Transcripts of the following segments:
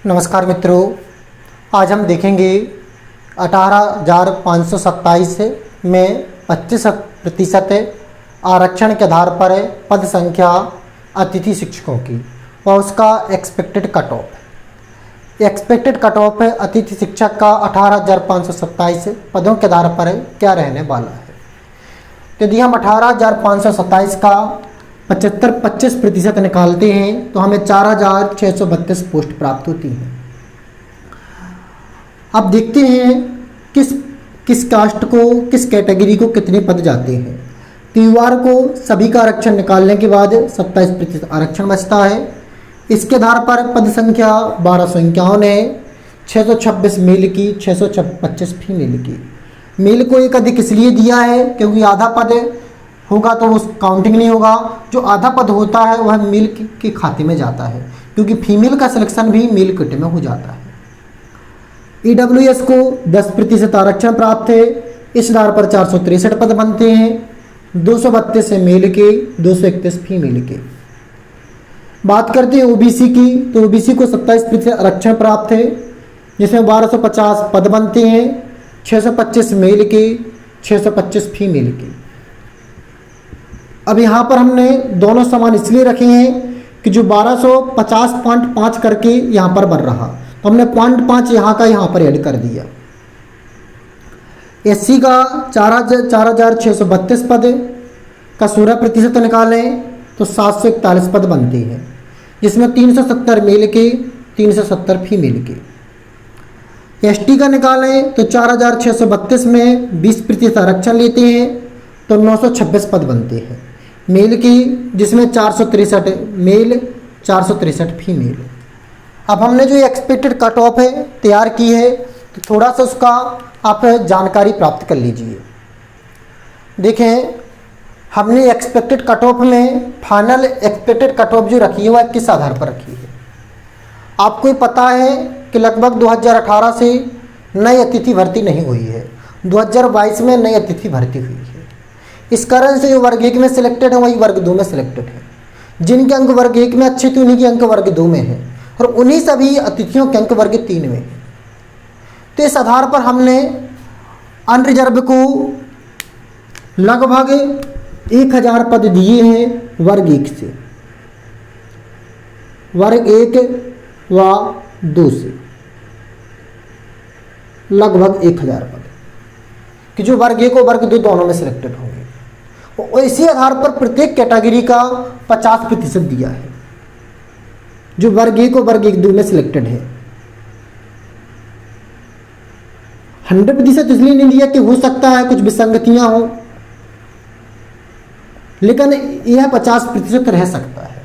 नमस्कार मित्रों, आज हम देखेंगे 18,527 में 25% आरक्षण के आधार पर पद संख्या अतिथि शिक्षकों की और उसका expected cut off. Expected cut off अतिथि शिक्षक का 18,527 पदों के आधार पर क्या रहने वाला है। तो यदि हम 18,527 का 25% निकालते हैं तो हमें 4,632 पोस्ट प्राप्त होती हैं। अब देखते हैं किस कास्ट को, किस कैटेगरी को कितने पद जाते हैं। क्यूआर को सभी का आरक्षण निकालने के बाद 27% आरक्षण बचता है। इसके आधार पर पद संख्या 1251 है, 626 मेल की, 625 फीमेल की। मेल को एक अधिक इसलिए दिया है क्योंकि आधा पद होगा तो उस काउंटिंग नहीं होगा। जो आधा पद होता है वह मेल के खाते में जाता है, क्योंकि फीमेल का सिलेक्शन भी मेल कोटे में हो जाता है। ईडब्ल्यूएस को 10% आरक्षण प्राप्त है। इस आधार पर 463 पद बनते हैं, 232 मेल के, 231 फीमेल के। बात करते हैं ओबीसी की, तो ओबीसी को 27% आरक्षण प्राप्त है, जिसमें 1250 पद बनते हैं, 625 मेल के, 625 फीमेल के। अब यहाँ पर हमने दोनों समान इसलिए रखे हैं कि जो 1250.5 करके यहाँ पर बन रहा, तो हमने 0.5 यहाँ का यहाँ पर ऐड कर दिया। एससी का 4,632 पद का 16% निकालें तो 741 पद बनते हैं, जिसमें 370 मेल के, 370 फीमेल के। एसटी का निकालें तो 4,632 में 20% आरक्षण लेते हैं तो 926 पद बनते हैं मेल की, जिसमें 463 मेल, 463 फीमेल। अब हमने जो एक्सपेक्टेड कट ऑफ है तैयार की है, तो थोड़ा सा उसका आप जानकारी प्राप्त कर लीजिए। देखें, हमने एक्सपेक्टेड कट ऑफ में फाइनल एक्सपेक्टेड कट ऑफ जो रखी है वह किस आधार पर रखी है। आपको पता है कि लगभग 2018 से नई अतिथि भर्ती नहीं हुई है, 2022 में नई अतिथि भर्ती हुई है। इस कारण से जो वर्ग 1 में सिलेक्टेड है वही वर्ग 2 में सिलेक्टेड है। जिनके अंक वर्ग 1 में अच्छे थे उन्हीं के अंक वर्ग 2 में है, और उन्हीं सभी अतिथियों के अंक वर्ग 3 में है। तो इस आधार पर हमने अनरिजर्व को लगभग 1000 पद दिए हैं वर्ग 1 से, वर्ग 1 व 2 से लगभग 1000 पद कि जो वर्ग 1 और वर्ग 2 दोनों में सिलेक्टेड होंगे। और इसी आधार पर प्रत्येक कैटेगरी का 50% दिया है जो वर्ग 1 और वर्ग 2 में सिलेक्टेड है। 100% इसलिए नहीं दिया कि हो सकता है कुछ विसंगतियां हो, लेकिन यह 50% रह सकता है।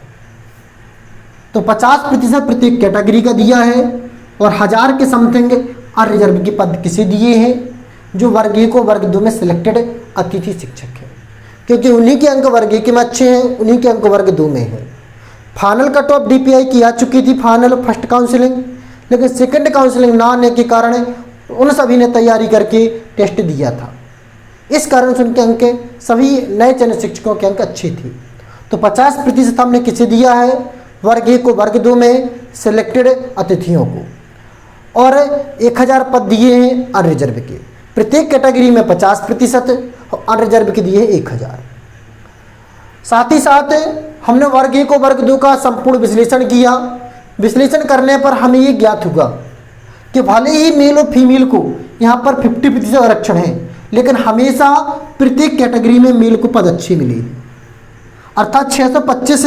तो 50% प्रत्येक कैटेगरी का दिया है, और 1000 के समथिंग अनरिजर्व के पद किसे दिए हैं, जो वर्ग 1 और वर्ग 2 में सिलेक्टेड अतिथि शिक्षक है, क्योंकि उन्हीं के अंक वर्ग 1 में अच्छे हैं, उन्हीं के अंक वर्ग 2 में है। फाइनल कट ऑफ डीपीआई की आ चुकी थी, फाइनल फर्स्ट काउंसलिंग, लेकिन सेकंड काउंसलिंग ना आने के कारण उन सभी ने तैयारी करके टेस्ट दिया था। इस कारण से उनके अंक, सभी नए चयनित शिक्षकों के अंक अच्छे थे। तो 50% हमने किसे दिया है, वर्ग 1 को वर्ग 2 में सिलेक्टेड अतिथियों को, और 1000 पद दिए हैं अनरिजर्व के। प्रत्येक कैटेगरी में 50% और अनरिजर्व के दिए 1000। साथ ही साथ हमने वर्ग 1 और वर्ग 2 का संपूर्ण विश्लेषण किया। विश्लेषण करने पर हमें ये ज्ञात हुआ कि भले ही मेल और फीमेल को यहाँ पर 50% आरक्षण है, लेकिन हमेशा प्रत्येक कैटेगरी में मेल को पद अच्छे मिले, अर्थात 625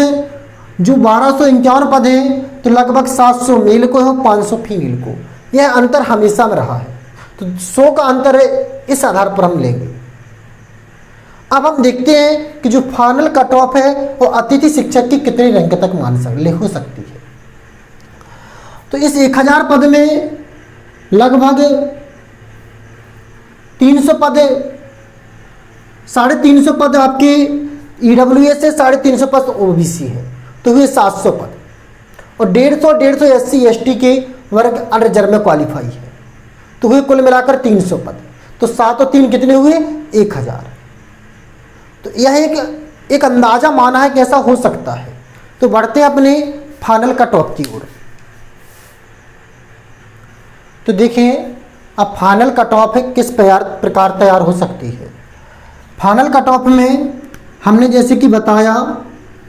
जो 1251 पद हैं तो लगभग 700 मेल को है, 500 फीमेल को। यह अंतर हमेशा में रहा है, तो 100 का अंतर इस आधार पर हम लेंगे। अब हम देखते हैं कि जो फाइनल कट ऑफ है वो अतिथि शिक्षक की कितने रैंक तक हो सकती है। तो इस 1000 पद में लगभग 300 पद, 350 पद आपके ईडब्ल्यूएस से, 350 पद ओबीसी है, तो हुए 700 पद, और 150 एससी एसटी के वर्ग अनरिजर्व में क्वालिफाई है, तो हुए कुल मिलाकर 300 पद। तो 7 और 3 कितने हुए, 1000। तो यह एक अंदाजा माना है कि ऐसा हो सकता है। तो बढ़ते हैं अपने फाइनल कट ऑफ की ओर। तो देखें अब फाइनल कट ऑफ किस प्रकार तैयार हो सकती है। फाइनल कट ऑफ में हमने जैसे कि बताया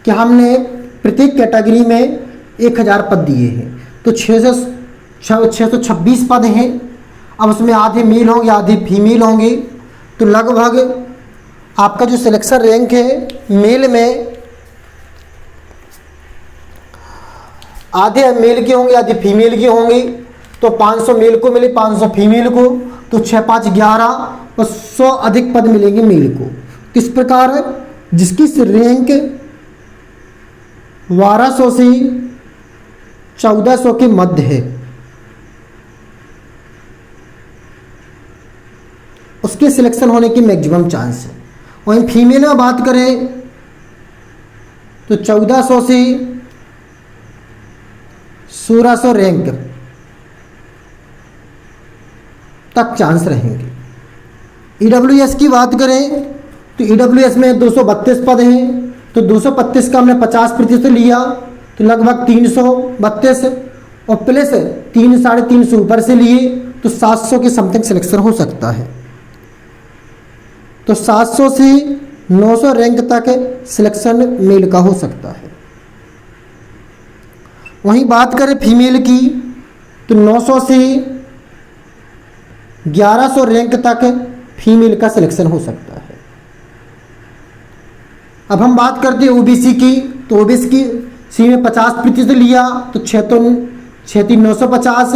कि हमने प्रत्येक कैटेगरी में 1000 पद दिए हैं, तो 626 पद हैं। अब उसमें आधे मेल होंगे आधे फीमेल होंगे, तो लगभग आपका जो सिलेक्शन रैंक है मेल में आधे मेल के होंगे आधे फीमेल के होंगे, तो 500 मेल को मिले 500 फीमेल को, तो 6 5 11 और 100 अधिक पद मिलेंगे मेल को। किस प्रकार जिसकी रैंक 1200 से 1400 के मध्य है उसके सिलेक्शन होने की मैक्सिमम चांस है। वहीं फीमेल में बात करें तो 1400 से 1600 रैंक तक चांस रहेंगे। ईडब्ल्यूएस की बात करें तो ईडब्ल्यूएस में 232 पद हैं, तो 232 का हमने 50% लिया तो लगभग 332 और प्लस 3 साढ़े 300 ऊपर से लिए तो 700 के समथिंग सिलेक्शन हो सकता है। तो 700 से 900 रैंक तक सिलेक्शन मेल का हो सकता है। वहीं बात करें फीमेल की तो 900 से 1100 रैंक तक फीमेल का सिलेक्शन हो सकता है। अब हम बात करते हैं ओबीसी की, तो ओबीसी में 50% लिया तो 6 950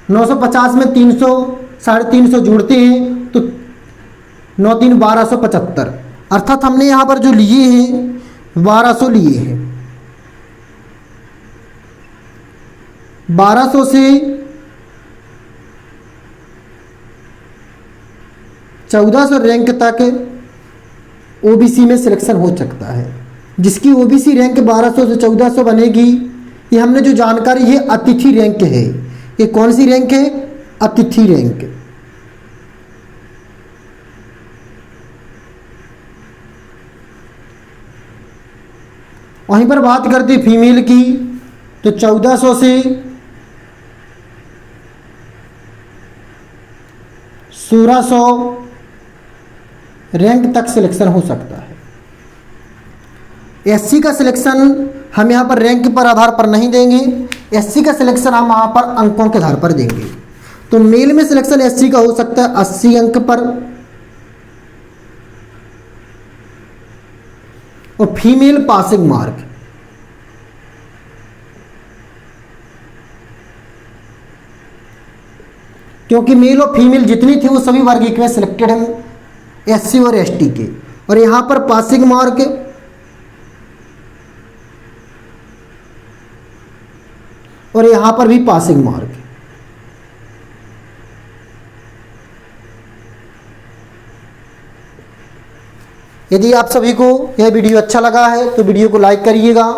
950 में 300 साढ़े 300 जोड़ते हैं तो 9 3 1275, अर्थात हमने यहाँ पर जो लिए हैं 1200 लिए हैं। 1200 से 1400 रैंक तक ओबीसी में सिलेक्शन हो सकता है। जिसकी ओबीसी रैंक 1200 से 1400 बनेगी, ये हमने जो जानकारी है अतिथि रैंक है। ये कौन सी रैंक है? अतिथि रैंक। वहीं पर बात करते फीमेल की तो 1400 से 1600 रैंक तक सिलेक्शन हो सकता है। एससी का सिलेक्शन हम यहाँ पर रैंक पर आधार पर नहीं देंगे, एससी का सिलेक्शन हम यहाँ पर अंकों के आधार पर देंगे। तो मेल में सिलेक्शन एससी का हो सकता है 80 अंक पर और फीमेल पासिंग मार्क। क्योंकि मेल और फीमेल जितनी थी वो सभी वर्ग में सिलेक्टेड हैं एससी और एसटी के, और यहाँ पर पासिंग मार्क और यहाँ पर भी पासिंग मार्क। यदि आप सभी को यह वीडियो अच्छा लगा है तो वीडियो को लाइक करिएगा।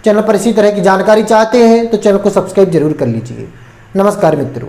चैनल पर इसी तरह की जानकारी चाहते हैं तो चैनल को सब्सक्राइब जरूर कर लीजिए। नमस्कार मित्रों।